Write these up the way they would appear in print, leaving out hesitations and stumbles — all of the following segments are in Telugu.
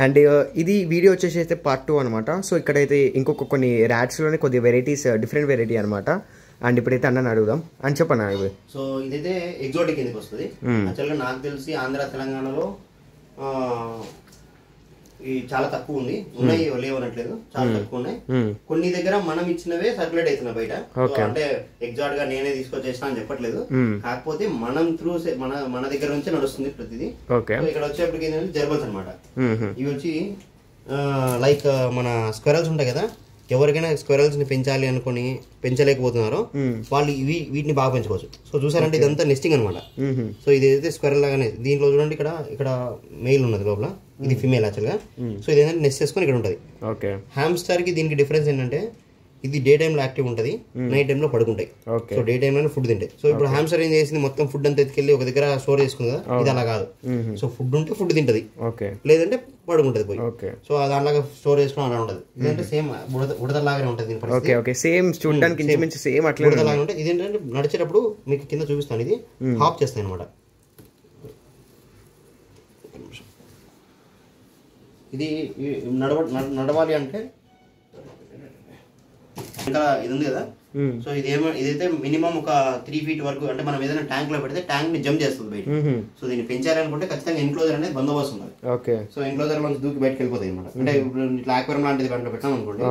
అండ్ ఇది వీడియో వచ్చేసి అయితే పార్ట్ 2 అనమాట. సో ఇక్కడైతే ఇంకొక కొన్ని ర్యాట్స్లోనే కొద్ది వెరైటీస్, డిఫరెంట్ వెరైటీ అనమాట. అండ్ ఇప్పుడైతే అన్నని అడుగుదాం. అని చెప్పన్నా ఇవి. సో ఇదైతే ఎగ్జాటిక్ కిందకి వస్తుంది. యాక్చువల్గా నాకు తెలిసి ఆంధ్ర తెలంగాణలో చాలా తక్కువ ఉంది, ఉన్నాయి లేవు అనట్లేదు, చాలా తక్కువ ఉన్నాయి. కొన్ని దగ్గర మనం ఇచ్చినవే సర్క్యులేట్ అవుతున్నాయి బయట. అంటే ఎగ్జాక్ట్ గా నేనే తీసుకొచ్చేసిన అని చెప్పట్లేదు, కాకపోతే మనం త్రూ మన దగ్గర నుంచే నడుస్తుంది ప్రతిదీ. ఇక్కడ వచ్చేప్పటికి ఏంటంటే జర్బల్స్ అనమాట. ఇవి వచ్చి లైక్ మన స్క్వెరల్స్ ఉంటాయి కదా, ఎవరికైనా స్క్వెరల్స్ ని పెంచాలి అనుకుని పెంచలేకపోతున్నారో వాళ్ళు వీటిని బాగా పెంచుకోవచ్చు. సో చూసారంటే ఇదంతా నెస్టింగ్ అనమాట. సో ఇది అయితే స్క్వెరల్ లాగానే. దీంట్లో చూడండి ఇక్కడ మెయిల్ ఉన్నది, లోపల ఇది ఫిమేల్ యాక్చువల్గా. సో ఇది ఏంటంటే నెస్ట్ చేసుకొని ఇక్కడ ఉంటుంది. హ్యామ్స్టర్ కి దీనికి డిఫరెన్స్ ఏంటంటే ఇది డే టైమ్ లో యాక్టివ్ ఉంటుంది, నైట్ టైమ్ లో పడుకుంటాయి. సో డే టైమ్ లో ఫుడ్ తింటాయి. సో ఇప్పుడు హ్యామ్స్టర్ ఏం చేసింది, మొత్తం ఫుడ్ అంతా ఎత్తుకెళ్ళి ఒక దగ్గర స్టోర్ చేసుకుంది కదా, ఇది అలా కాదు. సో ఫుడ్ ఉంటే ఫుడ్ తింటది, లేదంటే పడుకుంటది పోయి. సో దానిలాగా స్టోర్ చేసుకుని అలా ఉంటుంది. ఇదంటే సేమ్ ఉడతలాగానే ఉంటుంది. ఉడతలాగా ఉంటుంది. ఇదేంటంటే నడిచేటప్పుడు మీకు కింద చూపిస్తాను, ఇది హాప్ చేస్తాయి అనమాట. ఇది నడవాలి అంటే ఇంకా ఇది ఉంది కదా. సో ఇదైతే మినిమం ఒక 3 feet వరకు, అంటే మనం ఏదైనా ట్యాంక్ లో పెడితే ట్యాంక్ ని జంప్ చేస్తుంది బయట. సో దీన్ని పెంచాలనుకుంటే ఖచ్చితంగా ఎన్క్లోజర్ అనేది బందోబస్తు ఉండాలి. సో ఎన్క్లోజర్ నుంచి దూకి బయటకు వెళ్ళిపోతాయి అనమాట. అంటే ఇప్పుడు ఇట్లా ఆక్వేరియం లాంటిది కంటే పెట్టాం అనుకోండి,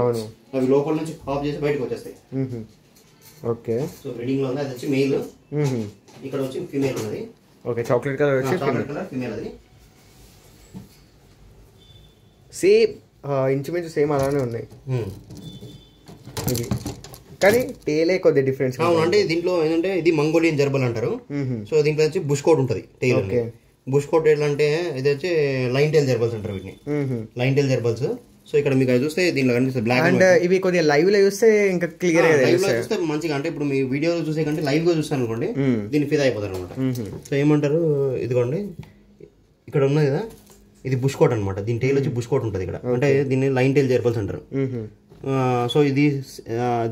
అవి లోపల నుంచి హాప్ చేసి బయటకు వచ్చేస్తాయి. సో బ్రీడింగ్ లో ఉంది, అది వచ్చి మెయిల్, ఇక్కడ వచ్చి ఫీమేల్ ఉన్నది. Chocolate colour female. అది సేమ్ ఇంచుమించు సేమ్ అలానే ఉన్నాయి ఇది, కానీ టేలే కొద్దిగా డిఫరెన్స్. అంటే దీంట్లో ఏంటంటే ఇది మంగోలియన్ జర్బల్ అంటారు. సో దీంట్లో వచ్చి బుష్ కోట్ ఉంటుంది టైల్. బుష్ కోట్ అంటే ఇది వచ్చి లైన్ టైల్ జర్బల్స్ అంటారు వీటిని, లైన్ టైల్ జర్బల్స్. సో ఇక్కడ మీకు అది చూస్తే దీంట్లో కనిపిస్తుంది బ్లాక్. అండ్ ఇవి కొద్దిగా లైవ్ లో చూస్తే ఇంకా క్లియర్ చూస్తే మంచిగా, అంటే ఇప్పుడు మీ వీడియోలో చూసే కంటే లైవ్ గా చూస్తాను అనుకోండి, దీన్ని ఫిదా అయిపోతారు అనమాట. సో ఏమంటారు, ఇదిగోండి ఇక్కడ ఉన్నది కదా, ఇది బుష్ కోట్ అనమాట. దీని టైల్ వచ్చి బుష్ కోట్ ఉంటుంది ఇక్కడ, అంటే దీన్ని లైన్ టైల్ జర్బల్స్ అంటారు. సో ఇది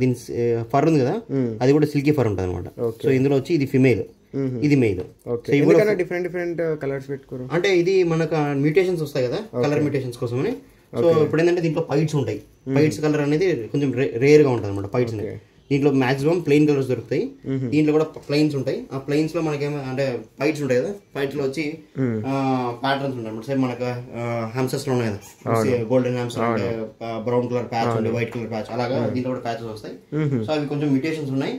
దీని ఫర్ ఉంది కదా, అది కూడా సిల్కీ ఫర్ ఉంటుంది అనమాట. సో ఇందులో వచ్చి ఇది ఫిమేల్, ఇది మెయిల్. డిఫరెంట్ కలర్స్ పెట్టుకోరు అంటే ఇది మనకు మ్యూటేషన్స్ వస్తాయి కదా, కలర్ మ్యూటేషన్స్ కోసమని. సో ఇప్పుడు ఏంటంటే దీంట్లో పైట్స్ ఉంటాయి. పైట్స్ కలర్ అనేది కొంచెం రేర్ గా ఉంటుంది అనమాట. పైట్స్ దీంట్లో మాక్సిమం ప్లెయిన్ కలర్స్ దొరుకుతాయి. దీంట్లో కూడా ప్లెయిన్స్ ఉంటాయి. ఆ ప్లెయిన్స్ లో మనకేమో అంటే పైట్స్ ఉంటాయి కదా, పైట్స్ లో వచ్చి ప్యాటర్న్స్ ఉంటాయి అనమాట. సేమ్ మనకు హామ్స్టర్స్ లో ఉన్నాయి కదా, గోల్డెన్ హామ్స్టర్ అంటే బ్రౌన్ కలర్ ప్యాచ్ ఉంటే వైట్ కలర్ ప్యాచ్, అలాగా దీంట్లో కూడా ప్యాచెస్ వస్తాయి. సో అవి కొంచెం మ్యూటేషన్స్ ఉన్నాయి,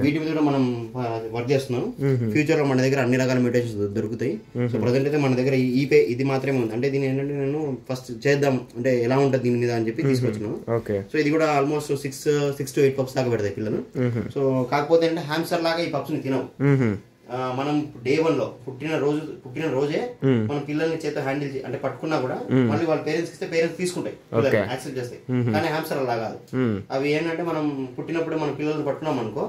వీటి మీద కూడా మనం వర్క్ చేస్తున్నాం. ఫ్యూచర్ లో మన దగ్గర అన్ని రకాల మ్యూటేషన్స్ దొరుకుతాయి. సో ప్రజెంట్ అయితే మన దగ్గర ఇది మాత్రమే ఉంది. అంటే దీని ఏంటంటే నేను ఫస్ట్ చేద్దాం అంటే ఎలా ఉంటుంది దీని మీద అని చెప్పి తీసుకొచ్చినాను. సో ఇది కూడా ఆల్మోస్ట్ 6 to 8 పప్స్ దాకా పెడతాయి పిల్లలు. సో కాకపోతే అంటే హ్యామ్స్టర్ లాగా ఈ పప్స్ ని తినవు. మనం డే 1 లో పుట్టిన రోజే మన పిల్లల్ని చేత హ్యాండిల్ అంటే పట్టుకున్నా కూడా మళ్ళీ వాళ్ళ పేరెంట్స్ ఇస్తే పేరెంట్స్ తీసుకుంటాయి, యాక్సెప్ట్ చేస్తాయి. కానీ హ్యామ్స్టర్ అలా కాదు. అవి ఏంటంటే మనం పుట్టినప్పుడు మన పిల్లల్ని పట్టుకున్నాం అనుకో,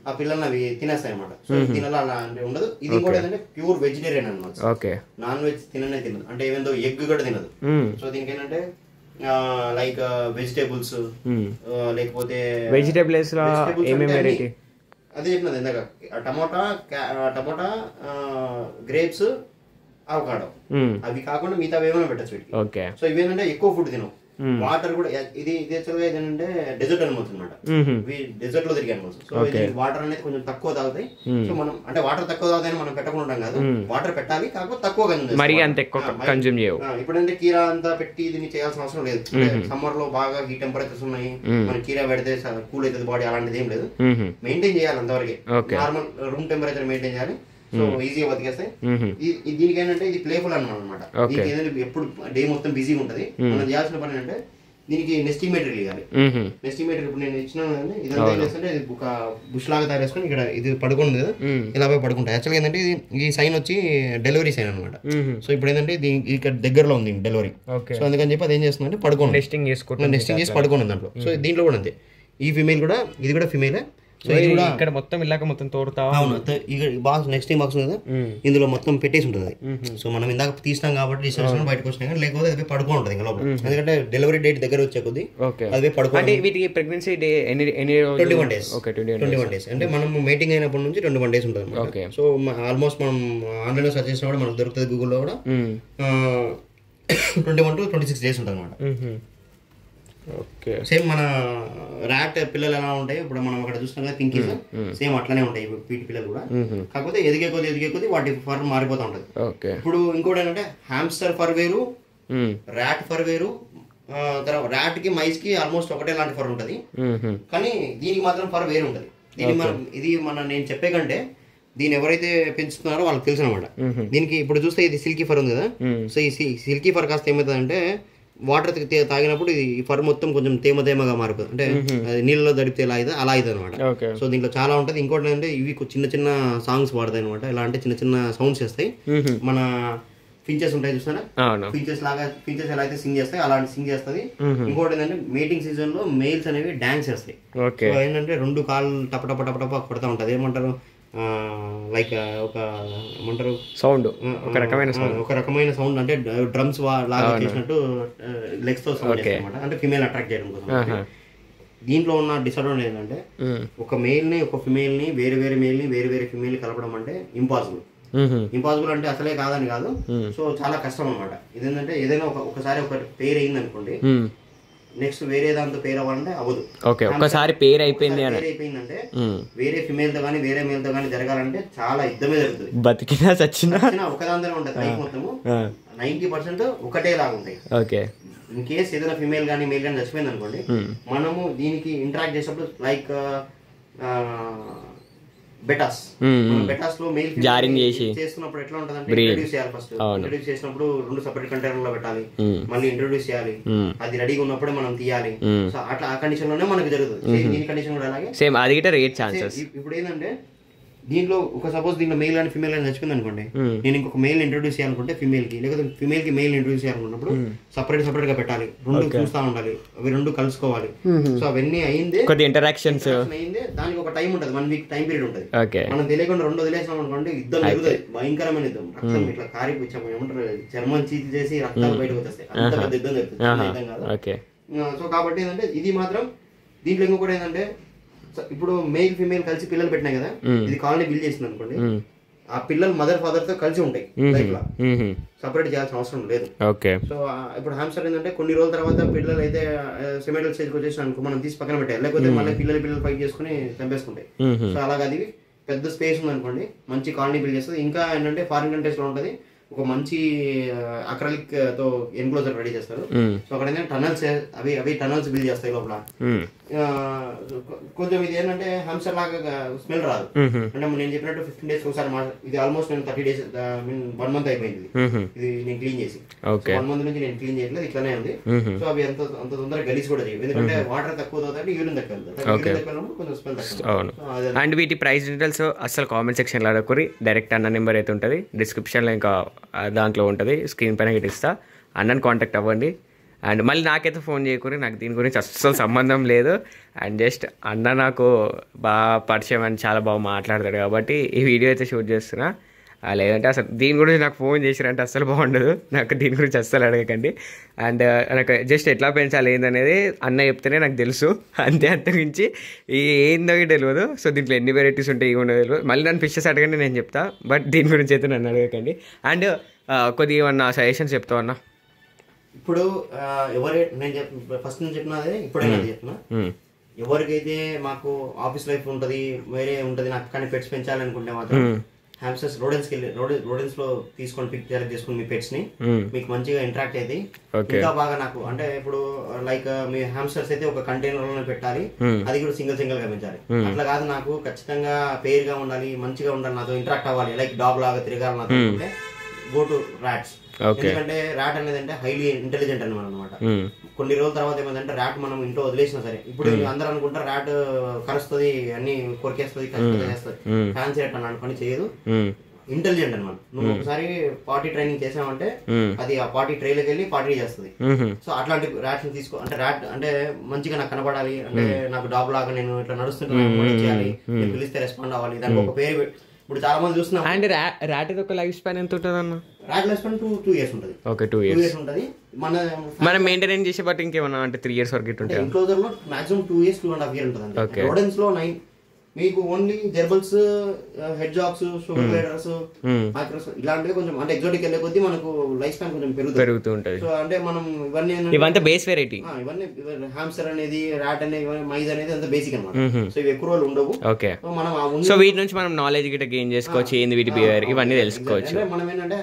ఆ పిల్లల్ని అవి తినేస్తాయి అనమాట. సో తినాలి అలా అంటే ఉండదు. ఇది కూడా ఏంటంటే ప్యూర్ వెజిటేరియన్ అనమాట, నాన్ వెజ్ తిననే తినదు. అంటే ఏమేందో ఎగ్ కూడా తినదు. సో దీనికి ఏంటంటే లైక్ వెజిటేబుల్స్, లేకపోతే వెజిటేబుల్స్ అదే చెప్పినది ఇందాక, టమోటా గ్రేప్స్, అవకాడో. అవి కాకుండా మిగతా ఏమైనా పెట్టచ్చు వీటికి. సో ఇవేంటంటే ఎక్కువ ఫుడ్ తినవు. వాటర్ కూడా ఇది యాక్చువల్గా ఏంటంటే డెజర్ట్ అనిమల్స్ అనమాట, డెజర్ట్ లో తిరిగే అనిమల్స్. సో వాటర్ అనేది కొంచెం తక్కువ తాగుతాయి. సో మనం అంటే వాటర్ తక్కువ తాగుతాయని మనం పెట్టకుండా ఉంటాం కాదు, వాటర్ పెట్టాలి, కాకపోతే తక్కువ కన్జ్యూమ్ చేయవు. ఇప్పుడంటే కీరా అంతా పెట్టి దీన్ని చేయాల్సిన అవసరం లేదు. సమ్మర్ లో బాగా హీట్ టెంపరేచర్స్ ఉన్నాయి, మనం కీరా పెడితే కూల్ అవుతుంది బాడీ, అలాంటిది ఏం లేదు. మెయింటైన్ చేయాలి అంతవరకే, నార్మల్ రూమ్ టెంపరేచర్ మెయింటైన్ చేయాలి. సో ఈజీగా బతికేస్తాయి. దీనికి ఏంటంటే ఇది ప్లేఫుల్ అనమాట. దీనికి ఏంటంటే ఎప్పుడు డే మొత్తం బిజీగా ఉంటది. మనం చేయాల్సిన పని ఏంటంటే దీనికి నెస్టింగ్ మెటీరియల్ ఇవ్వాలి. నెస్టింగ్ మెటీరియల్ ఇప్పుడు నేను ఇచ్చినాను కదండి, ఇదంతా ఏం చేస్తుంటే ఇది ఒక బుష్ లాగా తయారు చేసుకుని ఇక్కడ ఇది పడుకుంది కదా, ఇలా పోయి పడుకుంటాయి. యాక్చువల్గా ఏంటంటే ఈ సైన్ వచ్చి డెలివరీ సైన్ అనమాట. సో ఇప్పుడు ఏంటంటే ఇక్కడ దగ్గరలో ఉంది డెలివరీ. సో అందుకని చెప్పి అది ఏం చేస్తుందంటే పడుకోండి, నెస్టింగ్ చేసి పడుకోండి దాంట్లో. సో దీంట్లో కూడా అంతే, ఈ ఫీమేల్ కూడా, ఇది కూడా ఫీమేలే. సో ఇది కూడా ఇక్కడ మొత్తం ఇలాగ మొత్తం తోడుతా. అవును, బాక్స్ నెక్స్ట్ బాక్స్ ఉంది కదా, ఇందులో మొత్తం పెట్టేసి ఉంటుంది. సో మనం ఇందాక తీసినాం కాబట్టి డిస్టెన్స్ బయటకు వచ్చినా, లేకపోతే అది పడుకో ఉంటుంది ఇంకా లోపల. ఎందుకంటే డెలివరీ డేట్ దగ్గర వచ్చే కొద్ది అది పడుకోండి. వీటికి ప్రెగ్నెన్సీ డే 21 days. 21 days అంటే మనం మీటింగ్ అయినప్పటి నుంచి 21 days ఉంటుంది. సో ఆల్మోస్ట్ మనం ఆన్లైన్ లో సెర్చ్ చేసినా కూడా మనకు దొరుకుతుంది, గూగుల్లో కూడా. 21 to 26 డేస్ ఉంటుంది అనమాట. ఓకే, సేమ్ మన ర్యాట్ పిల్లలు ఎలా ఉంటాయి ఇప్పుడు మనం అక్కడ చూస్తాం కదా పింకీస్, సేమ్ అట్లానే ఉంటాయి వీటి పిల్లలు కూడా. కాకపోతే ఎదిగే కొద్ది వాటి ఫర్ మారిపోతూ ఉంటుంది. ఇప్పుడు ఇంకోటి ఏంటంటే హ్యామ్స్టర్ ఫర్ వేరు, ర్యాట్ ఫర్ వేరు. తర్వాత ర్యాట్ కి మైస్ కి ఆల్మోస్ట్ ఒకటే లాంటి ఫర్ ఉంటుంది, కానీ దీనికి మాత్రం ఫర్ వేరు ఉంటుంది. ఇది నేను చెప్పే కంటే దీన్ని ఎవరైతే పెంచుతున్నారో వాళ్ళకి తెలుసు అనమాట. దీనికి ఇప్పుడు చూస్తే ఇది సిల్కీ ఫర్ ఉంది కదా, సో ఈ సిల్కీ ఫర్ కాస్త ఏమవుతుంది అంటే వాటర్ తాగినప్పుడు ఈ ఫర్ మొత్తం కొంచెం తేమగా మారిపోతుంది, అంటే నీళ్ళలో దడిపితే ఎలా అయితే అలా అవుతుంది అనమాట. సో దీంట్లో చాలా ఉంటుంది. ఇంకోటి ఏంటంటే ఇవి చిన్న సాంగ్స్ పాడతాయి అనమాట. ఎలా అంటే చిన్న సౌండ్స్ చేస్తాయి. మన ఫించెస్ ఉంటాయి చూస్తారా, ఫించెస్ ఎలా అయితే సింగ్ చేస్తాయి అలాంటి సింగ్ చేస్తుంది. ఇంకోటి ఏంటంటే మీటింగ్ సీజన్ లో మెయిల్స్ అనేవి డాన్స్ చేస్తాయి. సో ఏంటంటే 2 కాళ్ళు టప కొడతా ఉంటది. ఏమంటారు లైక్ ఏమంటారు సౌండ్, ఒక రకమైన సౌండ్, అంటే డ్రమ్స్ లాగా చేసినట్టు లెగ్స్ తో సౌండ్ చేస్తాయి అనమాట, అంటే ఫిమేల్ అట్రాక్ట్ చేయడం కోసం. దీంట్లో ఉన్న డిసడ్వాంటేజ్ ఏంటంటే ఒక మేల్ ని ఒక ఫిమేల్ ని వేరే మేల్ ని వేరే ఫిమేల్ ని కలపడం అంటే ఇంపాసిబుల్ అంటే అసలే కాదని కాదు. సో చాలా కష్టం అనమాట. ఇదేంటంటే ఏదైనా ఒకసారి ఒక పేరు అయింది అనుకోండి, నెక్స్ట్ వేరే దాంతో పేరు అవ్వాలంటే అవ్వదు. ఒకసారి పేరు అయిపోయిందంటే వేరే ఫిమేల్ తో కానీ వేరే మేల్ తో కానీ జరగాలంటే చాలా యుద్ధమే జరుగుతుంది. బతికినా చచ్చినా ఒకదాంతోనే ఉంటుంది. లైఫ్ మొత్తము 90% ఒకటే లాగా ఉంటాయి. ఇన్ కేస్ ఏదైనా ఫిమేల్ కానీ మేల్ కానీ చచ్చిపోయింది అనుకోండి, మనము దీనికి ఇంటరాక్ట్ చేసినప్పుడు లైక్ బెటాస్ లో మెయిల్ చేస్తున్నప్పుడు ఎట్లా ఉంటుంది అంటే ఇంట్రడ్యూస్ చేయాలి. ఫస్ట్ ఇంట్రడ్యూస్ చేసినప్పుడు 2 సెపరేట్ కంటైనర్ లో పెట్టాలి, మళ్ళీ ఇంట్రడ్యూస్ చేయాలి, అది రెడీగా ఉన్నప్పుడే మనం తీయాలి. సో అట్లా ఆ కండిషన్ లోనే మనకు జరుగుతుంది. దీని కండిషన్ కూడా అలాగే సేమ్. అది ఇప్పుడు ఏంటంటే దీంట్లో ఒక సపోజ్ దీంట్లో మెయిల్ అని ఫిమేల్ అని చచ్చిపోయింది అనుకోండి, నేను ఇంకొక మెయిల్ ఇంట్రొడ్యూస్ చేయాలనుకుంటే ఫిమేల్ కి, లేకపోతే ఫిమేల్ కి మెయిల్ ఇంట్రొడ్యూస్ చేయాలనుకున్నప్పుడు సపరేట్ గా పెట్టాలి, 2 చూస్తా ఉండాలి, అవి 2 కలుసుకోవాలి. సో అవన్నీ అయిందే ఇంటరాక్షన్స్ అయిందే. దానికి ఒక టైం ఉంటుంది, 1 వీక్ టైం పీరియడ్ ఉంటుంది. మనం తెలియకుండా 2 వదిలేసాం అనుకోండి, యుద్ధం జరుగుతుంది, భయంకరమైన యుద్ధం. రక్తం ఇట్లా కారిపోయి ఏమంటారు చర్మం చీతి చేసి రక్తాలు బయటకు వచ్చేస్తాయి. అంత పెద్ద యుద్ధం జరుగుతుంది, యుద్ధం కాదు. సో కాబట్టి ఏంటంటే ఇది మాత్రం దీంట్లో ఇంకొకటి ఏంటంటే ఇప్పుడు మెయిల్ ఫిమేల్ కలిసి పిల్లలు పెట్టినాయి కదా, ఇది కాలనీ బిల్డ్ చేసింది అనుకోండి, ఆ పిల్లలు మదర్ ఫాదర్ తో కలిసి ఉంటాయి లైఫ్ లో, సపరేట్ చేయాల్సిన అవసరం లేదు. సో ఇప్పుడు హామ్స్టర్ ఏంటంటే కొన్ని రోజుల తర్వాత పిల్లలు అయితే సెమెటల్ స్టేజ్కి వచ్చేసి అనుకో మనం తీసి పక్కన పెట్టాలి, లేకపోతే మళ్ళీ పిల్లలు ఫైట్ చేసుకుని చంపేసుకుంటాయి. సో అలాగే అది పెద్ద స్పేస్ ఉంది అనుకోండి, మంచి కాలనీ బిల్డ్ చేస్తుంది. ఇంకా ఏంటంటే ఫారిన్ కంట్రీస్ లో ఉంటుంది, ఒక మంచి అక్రలిక్ తో ఎన్క్లోజర్ రెడీ చేస్తారు. సో అక్కడ ఏంటంటే టనల్స్, అవి టనల్స్ బిల్డ్ చేస్తాయి లోపల. కొంచెం ఇది ఏంటంటే హామ్స్టర్ లాగా స్మెల్ రాదు. అంటే నేను చెప్పినట్టు 15 days ఒకసారి ఇది ఆల్మోస్ట్ నేను 30 days 1 month అయిపోయింది ఇది నేను క్లీన్ చేసి. 1 month నుంచి నేను క్లీన్ చేయట్లేదు, ఇట్లానే ఉంది. సో అవి అంత తొందరగా గలీజ్ కూడా చేయవు, ఎందుకంటే వాటర్ తక్కువ అవుతుంది, యూరిన్ తక్కువ వెళ్తుంది, కొంచెం స్మెల్ తక్కువ. అండ్ వీటి ప్రైస్ డీటెయిల్స్ అసలు కామెంట్ సెక్షన్ లో అడగకూరి, డైరెక్ట్ అన్న నెంబర్ అయితే ఉంటుంది డిస్క్రిప్షన్ లో, ఇంకా దాంట్లో ఉంటుంది, స్క్రీన్ పైన ఇస్తా, అన్నని కాంటాక్ట్ అవ్వండి. అండ్ మళ్ళీ నాకైతే ఫోన్ చేయకూరి, నాకు దీని గురించి అస్సలు సంబంధం లేదు. అండ్ జస్ట్ అన్న నాకు బాగా పరిచయం అని చాలా బాగా మాట్లాడతాడు కాబట్టి ఈ వీడియో అయితే షూట్ చేస్తున్నా. లేదంటే అసలు దీని గురించి నాకు ఫోన్ చేసిరంటే అస్సలు బాగుండదు, నాకు దీని గురించి అస్సలు అడగకండి. అండ్ నాకు జస్ట్ ఎట్లా పెంచాలి ఏందనేది అన్న చెప్తేనే నాకు తెలుసు, అంతమించి ఏందో తెలియదు. సో దీంట్లో ఎన్ని వెరైటీస్ ఉంటాయి ఏమో తెలియదు. మళ్ళీ నన్ను ఫిషెస్ అడగండి, నేను చెప్తా, బట్ దీని గురించి అయితే నన్ను అడగకండి. అండ్ కొద్దిగా ఏమన్నా సజెషన్స్ చెప్తావు అన్న? ఇప్పుడు నేను ఫస్ట్ నుంచి చెప్పినదే ఇప్పుడైనా చెప్తున్నా, ఎవరికైతే మాకు ఆఫీస్ లైఫ్ ఉంటుంది, వేరే ఉంటుంది, నాకు కానీ పెట్స్ పెంచాలనుకుంటే మాత్రం హామ్స్టర్స్ రోడెన్స్ లో తీసుకొని పిక్ చేసుకుని మీ పెట్స్ ని మీకు మంచిగా ఇంటరాక్ట్ అయితే ఇంకా బాగా నాకు అంటే ఇప్పుడు లైక్ మీ హామ్స్టర్స్ అయితే ఒక కంటైనర్ లోనే పెట్టాలి, అది కూడా సింగిల్ గా పెంచాలి. అట్లా కాదు, నాకు ఖచ్చితంగా పేరుగా ఉండాలి, మంచిగా ఉండాలి, నాతో ఇంటరాక్ట్ అవ్వాలి, లైక్ డాగ్ లాగా తిరగాలి నాతో అంటే గో టు ర్యాట్స్. ఎందుకంటే ర్యాట్ అనేది అంటే హైలీ ఇంటెలిజెంట్ అనమాట. కొన్ని రోజుల తర్వాత ఏమైందంటే ర్యాట్ మనం ఇంట్లో వదిలేసినా సరే, ఇప్పుడు అందరూ అనుకుంటారు ర్యాట్ కరుస్తుంది, అన్ని కొరికేస్తుంది, చేస్తుంది, ఫ్యాన్సీ ర్యాట్ అని అనుకుని చేయదు, ఇంటెలిజెంట్ అనమాట. నువ్వు ఒకసారి పార్టీ ట్రైనింగ్ చేసామంటే అది ఆ పార్టీ ట్రైలోకి వెళ్ళి పార్టీ చేస్తుంది. సో అట్లాంటి ర్యాట్స్ ని తీసుకో, అంటే ర్యాట్ అంటే మంచిగా నాకు కనబడాలి, అంటే నాకు డాగ్ లాగా నేను ఇట్లా నడుస్తుంటే చేయాలి, నేను పిలిస్తే రెస్పాండ్ అవ్వాలి, దానికి ఒక పేరు. ఇప్పుడు చాలా మంది చూస్తున్నాం. అండ్ ర్యాట్ యొక్క లైఫ్ స్పాన్ ఎంత ఉంటుంది అన్న? ర్యాట్ లైఫ్ స్పాన్ 2 years ఉంటుంది. ఓకే, 2 years ఉంటుంది. మనం మెయింటైన్ చేసే బట్టి ఇంకేమన్నా అంటే 3 years వరకు ఉంటుంది. ఎన్క్లోజర్ లో మాక్సిమం 2 years 2.5 years ఉంటుంది. రోడెన్స్ లో మీకు only gerbils, hedgehogs, sugar gliders, మైక్రోస్ ఇలాంటివి కొంచెం అంటే ఎగ్జాటిక్ వెళ్ళే కొద్దీ మనకు లైఫ్ స్పాన్ కొంచెం పెరుగుతూ ఉంటుంది. సో అంటే మనం ఇవంతా బేస్ వెరైటీ, ఇవన్నీ హామ్స్టర్ అనేది, ర్యాట్ అనేది, మైజ్ అనేది అంత బేసిక్ అనమాట. సో ఇవి ఎక్కువ రోజులు ఉండవు. ఓకే, సో వీటి నుంచి మనం నాలెడ్జ్ గిట్ట గెయిన్ చేసుకోవచ్చు, ఏంది వీటి బిహేవియర్ ఇవన్నీ తెలుసుకోవచ్చు. మనం ఏంటంటే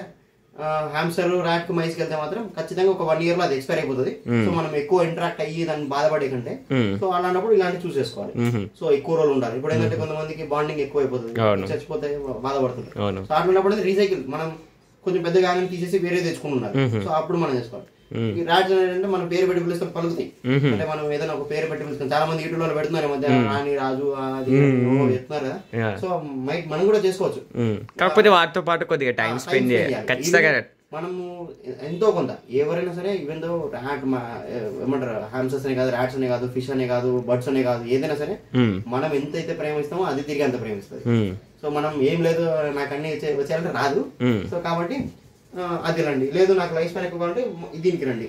హామ్స్టర్, ర్యాట్ కు మైస్కి వెళ్తే మాత్రం ఖచ్చితంగా ఒక 1 year లో అది ఎక్స్పైర్ అయిపోతుంది. సో మనం ఎక్కువ ఇంటరాక్ట్ అయ్యి దాన్ని బాధపడే కంటే సో అలాంటప్పుడు ఇలాంటి చూస్ చేసుకోవాలి. సో ఎక్కువ రోజులు ఉండాలి. ఇప్పుడు ఏంటంటే కొంతమందికి బాండింగ్ ఎక్కువ అయిపోతుంది, చచ్చిపోతే బాధపడుతుంది. సో అట్లాంటప్పుడు రీసైకిల్ మనం కొంచెం పెద్ద గాని తీసేసి వేరే తెచ్చుకుంటున్నారు. సో అప్పుడు మనం చేసుకోవాలి. ఈ ర్యాట్స్ ఏంటంటే మనం పేరు పెట్టి పిలుస్తాం, పలుకుతాయి. అంటే మనం ఏదైనా ఒక పేరు పెట్టి పిలుస్తాం. చాలా మంది యూట్యూబ్ లో పెడుతున్నారు మధ్య, రాణి, రాజు అది చెప్తున్నారు కదా. సో మనం కూడా చేసుకోవచ్చు, కాకపోతే వాటితో పాటు కొద్దిగా టైం స్పెండ్ చేయాలి ఖచ్చితంగా. మనము ఎంతో కొంత ఎవరైనా సరే, ఈవెన్ దో ర్యాట్ ఏమంటారు హామ్స్టర్స్ అనే కాదు, ర్యాట్స్ అనే కాదు, ఫిష్ అనే కాదు, బర్డ్స్ అనే కాదు, ఏదైనా సరే మనం ఎంతైతే ప్రేమిస్తామో అది తిరిగి అంత ప్రేమిస్తుంది. సో మనం ఏం లేదు నాకు అన్ని వచ్చేయాలంటే రాదు. సో కాబట్టి అది రండి, లేదు నాకు లైఫ్ స్పాన్ ఎక్కువ అంటే దీనికి రండి,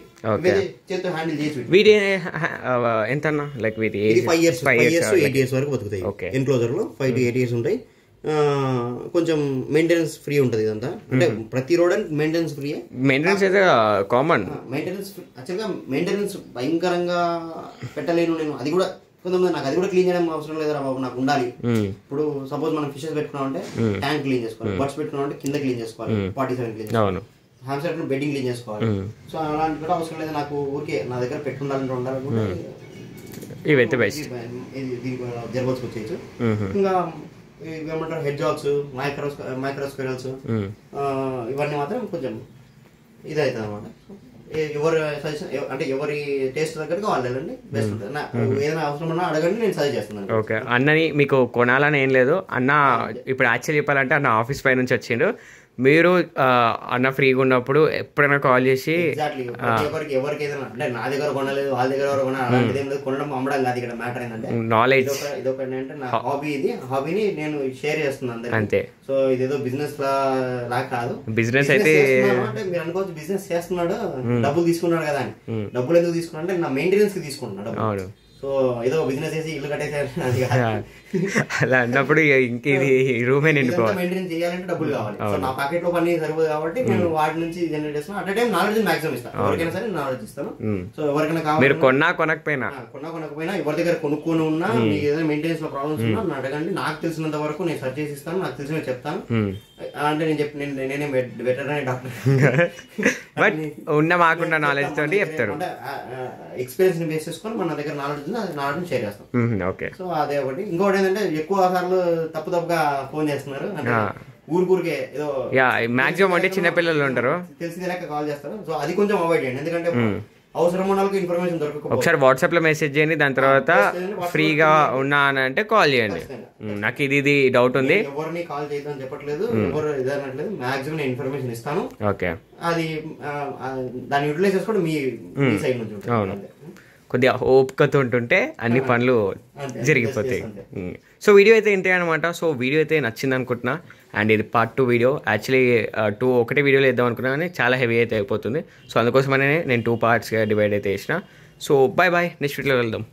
చేతితో హ్యాండిల్ చేసి. వీటి ఎంత లైక్ వీటి 5 years 8 years వరకు బతుకుతాయి. ఎన్క్లోజర్ లో 5 to 8 years ఉంటాయి. కొంచెం మెయింటెనెన్స్ ఫ్రీ ఉంటుంది ఇదంతా. అంటే ప్రతి రోడ్ మెయింటెనెన్స్ ఫ్రీ. మెయింటెనెన్స్ అయితే కామన్. మెయింటెనెన్స్ యాక్చువల్గా మెయింటెనెన్స్ భయంకరంగా పెట్టలేను నేను. అది కూడా కొంతమంది నాకు అది కూడా క్లీన్ చేయడం అవసరం లేదురా బాబు, నాకు ఉండాలి. ఇప్పుడు సపోజ్ మనం ఫిషెస్ పెట్టుకున్నాం అంటే ట్యాంక్ క్లీన్ చేసుకోవాలి, బర్డ్స్ పెట్టుకున్నాం అంటే కింద క్లీన్ చేసుకోవాలి, 47 క్లీన్ చేసుకోవాలి, హామ్స్టర్ బెడ్డింగ్ క్లీన్ చేసుకోవాలి. సో అలాంటి కూడా అవసరం లేదు నాకు. ఊరికే నా దగ్గర ఉండాలనుకుంటే ఇవైతే బెస్ట్. దీనికి జర్బల్స్కి వచ్చేయచ్చు. ఇంకా ఏమంటారు హెడ్ జాబ్స్, మైక్రోస్క్వేరల్స్ ఇవన్నీ మాత్రం కొంచెం ఇది అవుతుంది అనమాట. ఎవరు సజెషన్ అంటే ఎవరి టేస్ట్ దగ్గరికి వాళ్ళు వెళ్ళండి, బెస్ట్ ఉంటుంది. ఏదైనా అవసరం ఉన్నా అడగండి, నేను సజెస్ట్ చేస్తున్నాను. ఓకే, అన్నని మీకు కొనాలని ఏం లేదు అన్న. ఇప్పుడు యాక్చువల్లీ చెప్పాలంటే అన్న ఆఫీస్ పై నుంచి వచ్చిండు. మీరు అన్న ఫ్రీగా ఉన్నప్పుడు ఎప్పుడైనా కాల్ చేసి ఎవరికి ఏదైనా అంటే నా దగ్గర కొనలేదు, వాళ్ళ దగ్గర ఎవరు కొనాలి అలాంటిది ఏం లేదు. కొనడం అమ్మడం కాదు ఇక్కడ మ్యాటర్. ఏంటంటే నాలెడ్జ్, ఇదొకటి అంటే నా హాబీ. ఇది హాబీని నేను షేర్ చేస్తున్నాను అంతే. సో ఇదేదో బిజినెస్ లా కాదు. బిజినెస్ అయితే అంటే మీరు అనుకోవచ్చు బిజినెస్ చేస్తున్నాడు, డబ్బులు తీసుకున్నాడు కదా అని. డబ్బులు ఎందుకు తీసుకున్నా అంటే నా మెయింటెనెన్స్ కి తీసుకుంటున్నాడు. సో ఏదో బిజినెస్ చేసి ఇల్లు కట్టేసి అలా అన్నప్పుడు ఇంక ఇది రూమే నిండుకోవాలి. మెయింటైన్ చేయాలంటే డబ్బులు కావాలి. సో నా పాకెట్ లో పని సరిపోదు కాబట్టి నేను వాటి నుంచి జనరేట్ చేస్తాను. అట్ టైం నాలెడ్జ్ మాక్సిమం ఇస్తాను. ఎవరికైనా సరే నాలెడ్జ్ ఇస్తాను. సో ఎవరికైనా కావాలి, మీరు కొనకపోయినా ఎవరి దగ్గర కొనుక్కొని ఉన్నా, మీకు ఏదైనా మెయింటెనెన్స్ లో ప్రాబ్లమ్స్ ఉన్నా నన్ను అడగండి. నాకు తెలిసినంత వరకు నేను సర్చ్ చేసి ఇస్తాను, నాకు తెలిసిన చెప్తాను. అంటే నేనే వెటర్నరీ డాక్టర్, బట్ ఉన్న మాకున్న నాలెడ్జ్ తోటి చెప్తారు. అంటే ఎక్స్పీరియన్స్ ని బేస్ చేసుకొని మన దగ్గర నాలెడ్జ్ ఉంది, అది నాలెడ్జ్ షేర్ చేస్తాం. ఓకే, సో అదే ఒకటి. ఇంకోటి ఏంటంటే ఎక్కువ సార్లు తప్పుగా ఫోన్ చేస్తున్నారు. అంటే ఊరికే ఏదో మాక్సిమం అంటే చిన్నపిల్లలు ఉంటారు, తెలిసిందే లెక్క కాల్ చేస్తారు. సో అది కొంచెం అవాయిడ్ చేయండి. ఎందుకంటే అవసరం ఉన్న వాళ్ళకి ఇన్ఫర్మేషన్ దొరకకపోతే ఒకసారి వాట్సాప్ లో మెసేజ్ చేయండి. దాని తర్వాత ఫ్రీగా ఉన్నా అని అంటే కాల్ చేయండి. నాకు ఇది డౌట్ ఉంది. ఎవరిని కాల్ చేయదని చెప్పట్లేదు, ఎవరు ఇదనట్లేదు. మాక్సిమం నేను ఇన్ఫర్మేషన్ ఇస్తాను. ఓకే, అది దాన్ని యూటిలైజ్ చేసుకోవడం మీ సైడ్ నుంచి. అవును, కొద్దిగా ఓపికతో ఉంటుంటే అన్ని పనులు జరిగిపోతాయి. సో వీడియో అయితే ఇంతే అనమాట. సో వీడియో అయితే నచ్చింది అనుకుంటున్నా. అండ్ ఇది part 2 వీడియో. యాక్చువల్లీ ఒకటే వీడియోలో వేద్దాం అనుకున్నా కానీ చాలా హెవీ అయితే అయిపోతుంది. సో అందుకోసమనే నేను 2 partsగా డివైడ్ అయితే చేసిన. సో బాయ్ నెక్స్ట్ వీడియోలో వెళ్దాం.